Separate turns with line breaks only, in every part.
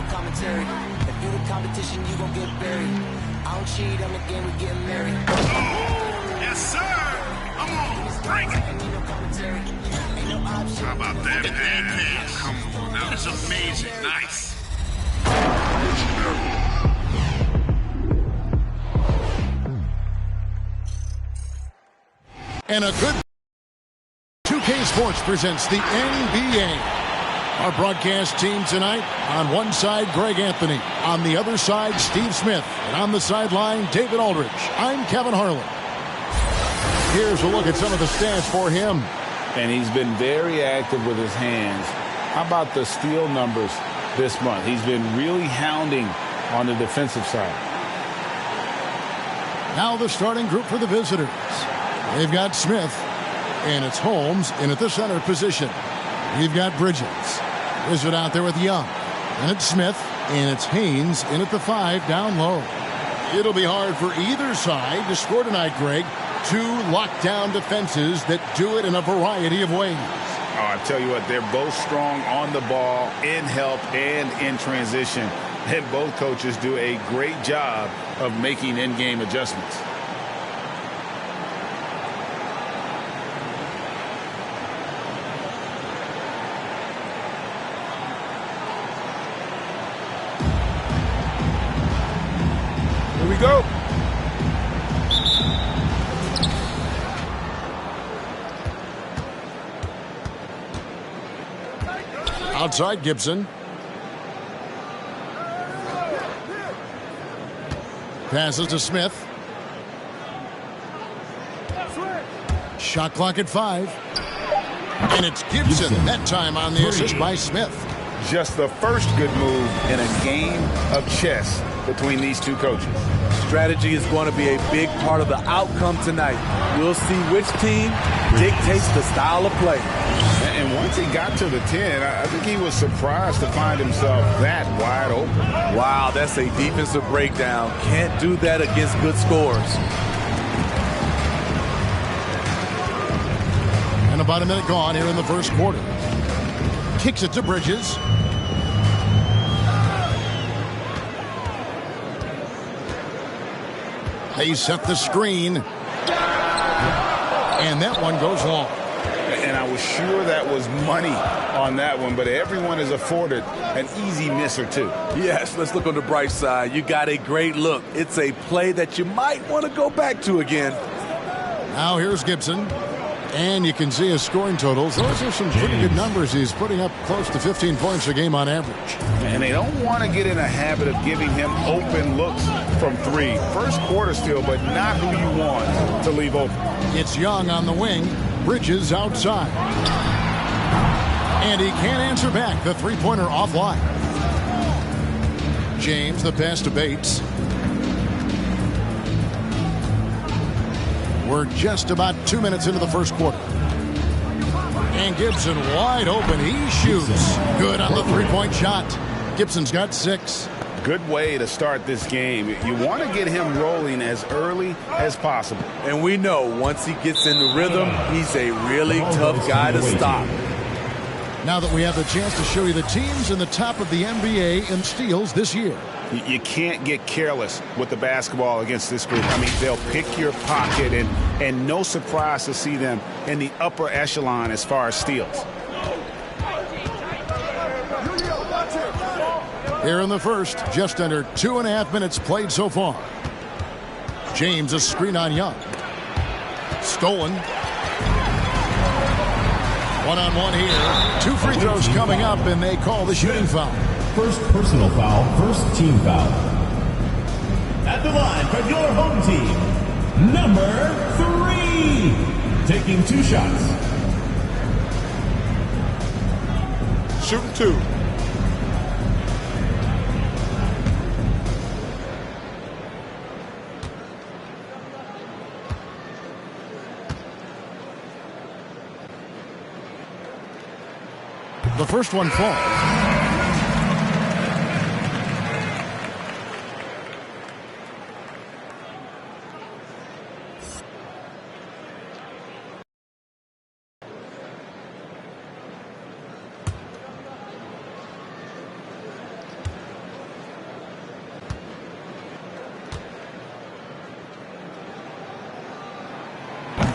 commentary. If you the competition, you gon' get buried. I don't cheat, I'm a game, we getting married.
Oh, yes, sir. Come on, bring it. How about that pass? Come on, that was amazing. Nice.
And a good 2K Sports presents the NBA. Our broadcast team tonight, on one side, Greg Anthony. On the other side, Steve Smith. And on the sideline, David Aldridge. I'm Kevin Harlan. Here's a look at some of the stats for him.
And he's been very active with his hands. How about the steal numbers this month? He's been really hounding on the defensive side.
Now the starting group for the visitors. They've got Smith, and it's Holmes in at the center position. We've got Bridges. Wizard out there with Young. And it's Smith, and it's Haynes in at the 5 down low. It'll be hard for either side to score tonight, Greg. Two lockdown defenses that do it in a variety of ways.
Oh, I tell you what, they're both strong on the ball, in help, and in transition. And both coaches do a great job of making in-game adjustments. Here we go.
Outside Gibson. Passes to Smith. Shot clock at 5. And it's Gibson that time on the assist by Smith.
Just the first good move in a game of chess between these two coaches.
Strategy is going to be a big part of the outcome tonight. We'll see which team dictates the style of play.
And once he got to the 10, I think he was surprised to find himself that wide open.
Wow, that's a defensive breakdown. Can't do that against good scores.
And about a minute gone here in the first quarter. Kicks it to Bridges. They set the screen. And that one goes long.
And I was sure that was money on that one, but everyone is afforded an easy miss or two.
Yes, let's look on the bright side. You got a great look. It's a play that you might want to go back to again.
Now here's Gibson. And you can see his scoring totals. Those are some pretty good numbers. He's putting up close to 15 points a game on average.
And they don't want to get in a habit of giving him open looks from 3. First quarter still, but not who you want to leave open.
It's Young on the wing. Bridges outside. And he can't answer back. The three-pointer offline. James, the pass to Bates. We're just about 2 minutes into the first quarter. And Gibson wide open. He shoots. Good on the three-point shot. Gibson's got 6.
Good way to start this game. You want to get him rolling as early as possible.
And we know once he gets in the rhythm, he's a really tough guy to stop.
Now that we have the chance to show you the teams in the top of the NBA in steals this year.
You can't get careless with the basketball against this group. I mean, they'll pick your pocket, and no surprise to see them in the upper echelon as far as steals.
Here in the first, just under 2.5 minutes played so far. James, a screen on Young. Stolen. One-on-one here. 2 free throws coming up, and they call the shooting foul.
First personal foul, first team foul. At the line for your home team, number 3. Taking 2 shots.
Shooting 2. The first one falls.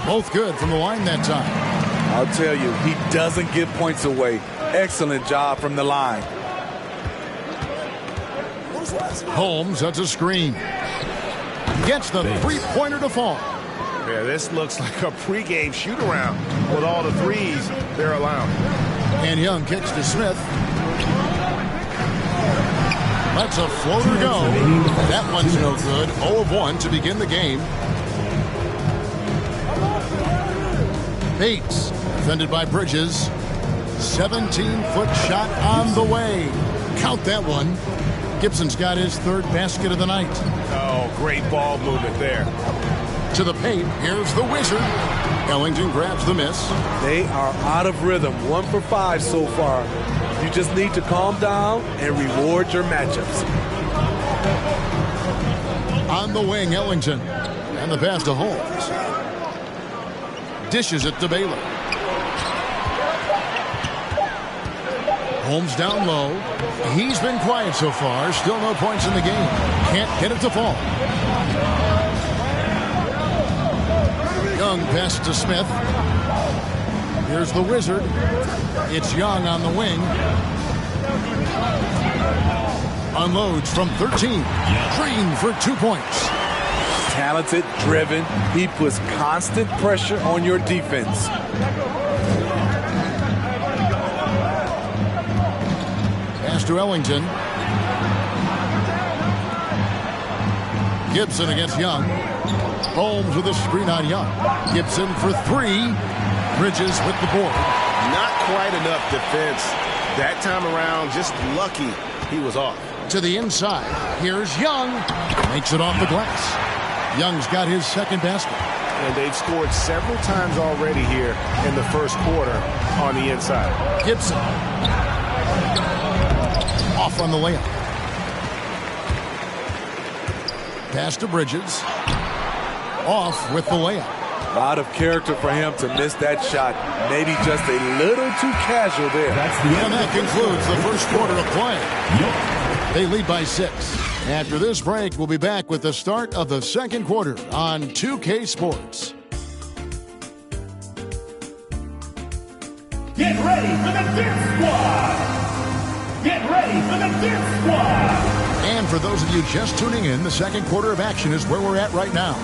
Both good from the line that time.
I'll tell you, he doesn't give points away. Excellent job from the line.
Holmes, that's a screen. Gets the three-pointer to fall.
Yeah, this looks like a pregame shoot-around with all the threes they're allowing.
And Young kicks to Smith. Lets a floater go. That one's no good. 0 of 1 to begin the game. Bates, defended by Bridges. 17-foot shot on the way. Count that one. Gibson's got his third basket of the night.
Oh, great ball movement there.
To the paint, here's the Wizard. Ellington grabs the miss.
They are out of rhythm. 1 for 5 so far. You just need to calm down and reward your matchups.
On the wing, Ellington. And the pass to Holmes. Dishes it to Baylor. Holmes down low. He's been quiet so far. Still no points in the game. Can't get it to fall. Young pass to Smith. Here's the Wizard. It's Young on the wing. Unloads from 13. Green for 2 points.
Talented, driven. He puts constant pressure on your defense.
Pass to Ellington. Gibson against Young. Holmes with a screen on Young. Gibson for 3. Bridges with the board.
Not quite enough defense that time around. Just lucky he was off.
To the inside. Here's Young. Makes it off the glass. Young's got his second basket.
And they've scored several times already here in the first quarter on the inside.
Gibson. Off on the layup. Pass to Bridges. Off with the layup.
A lot of character for him to miss that shot. Maybe just a little too casual there.
And that concludes the first quarter of play. They lead by 6. After this break, we'll be back with the start of the second quarter on 2K Sports.
Get ready for the Dirt Squad! Get ready for the Dirt Squad!
And for those of you just tuning in, the second quarter of action is where we're at right now.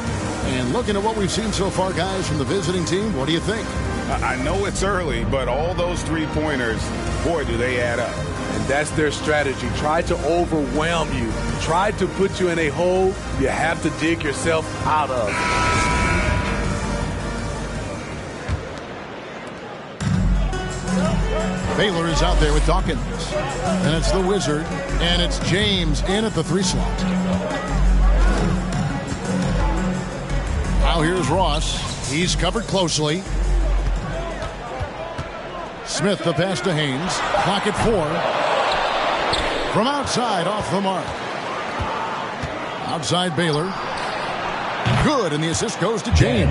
And looking at what we've seen so far, guys, from the visiting team, what do you think?
I know it's early, but all those three-pointers, boy, do they add up.
And that's their strategy. Try to overwhelm you. Try to put you in a hole you have to dig yourself out of.
Baylor is out there with Dawkins. And it's the Wizard. And it's James in at the 3 slot. Now here's Ross. He's covered closely. Smith the pass to Haynes. Clock at 4. From outside, off the mark. Outside Baylor. Good, and the assist goes to James.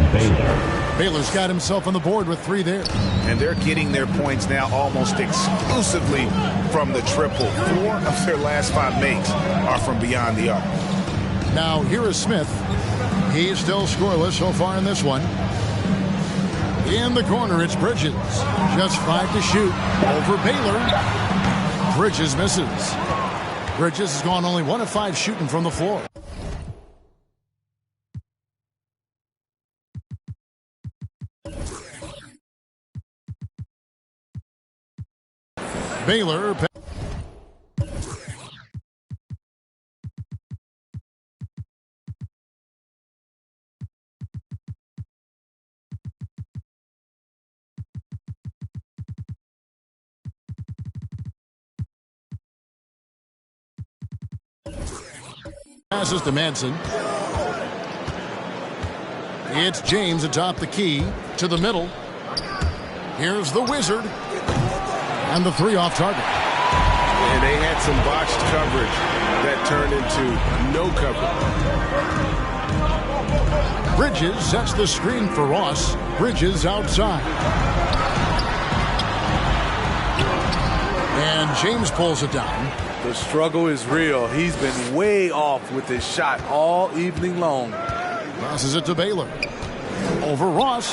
Baylor's got himself on the board with 3 there.
And they're getting their points now almost exclusively from the triple. 4 of their last 5 makes are from beyond the arc.
Now here is Smith. He's still scoreless so far in this one. In the corner, it's Bridges. Just 5 to shoot. Over Baylor. Bridges misses. Bridges has gone only 1 of 5 shooting from the floor. Baylor. Passes to Manson. It's James atop the key to the middle. Here's the Wizard. And the 3 off target.
And they had some botched coverage that turned into no coverage.
Bridges sets the screen for Ross. Bridges outside. And James pulls it down.
The struggle is real. He's been way off with his shot all evening long.
Passes it to Baylor. Over Ross.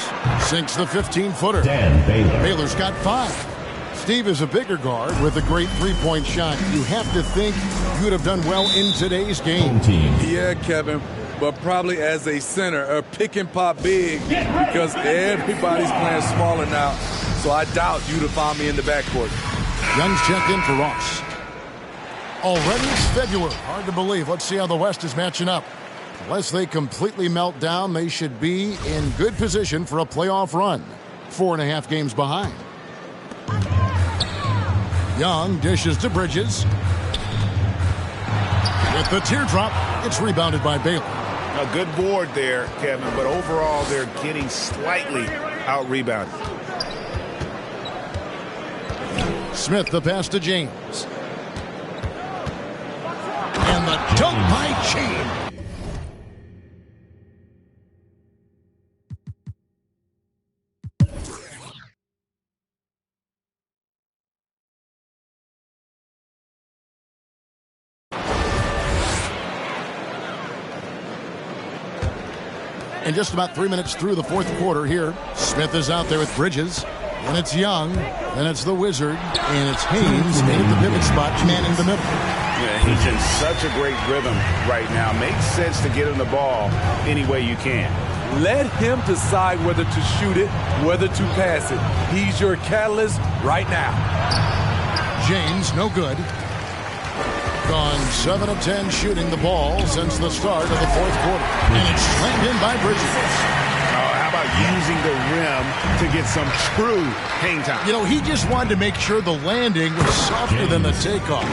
Sinks the 15-footer.
Dan Baylor.
Baylor's got 5. Steve is a bigger guard with a great three-point shot. You have to think you'd have done well in today's game.
Home team.
Yeah, Kevin, but probably as a center, a pick and pop big because everybody's playing smaller now. So I doubt you'd have found me in the backcourt.
Young's checked in for Ross. Already it's February. Hard to believe. Let's see how the West is matching up. Unless they completely melt down, they should be in good position for a playoff run. 4.5 games behind. Young dishes to Bridges. With the teardrop, it's rebounded by Baylor.
A good board there, Kevin, but overall they're getting slightly out-rebounded.
Smith the pass to James. And the dunk by Chain. And just about 3 minutes through the fourth quarter here. Smith is out there with Bridges. And it's Young. And it's the Wizard. And it's Haynes in at the pivot spot, manning the middle.
Yeah, he's in such a great rhythm right now. Makes sense to get him the ball any way you can.
Let him decide whether to shoot it, whether to pass it. He's your catalyst right now.
James, no good. Gone 7 of 10 shooting the ball since the start of the fourth quarter. And it's slammed in by Bridges.
How about using the rim to get some true hang time?
You know, he just wanted to make sure the landing was softer than the takeoff.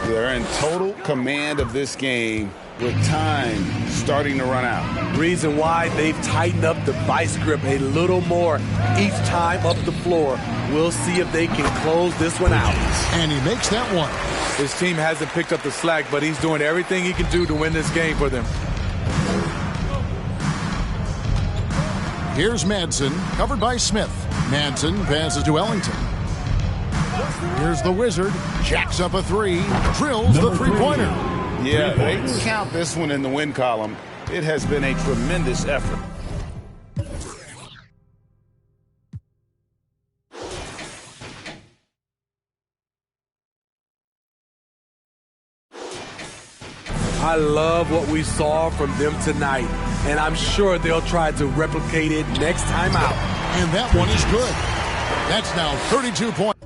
They're in total command of this game with time starting to run out.
Reason why they've tightened up the vice grip a little more each time up the floor. We'll see if they can close this one out.
And he makes that one.
His team hasn't picked up the slack, but he's doing everything he can do to win this game for them.
Here's Madsen, covered by Smith. Madsen passes to Ellington. Here's the Wizard, jacks up a 3, drills the three-pointer.
Yeah, they can count this one in the win column. It has been a tremendous effort.
I love what we saw from them tonight, and I'm sure they'll try to replicate it next time out.
And that one is good. That's now 32 points.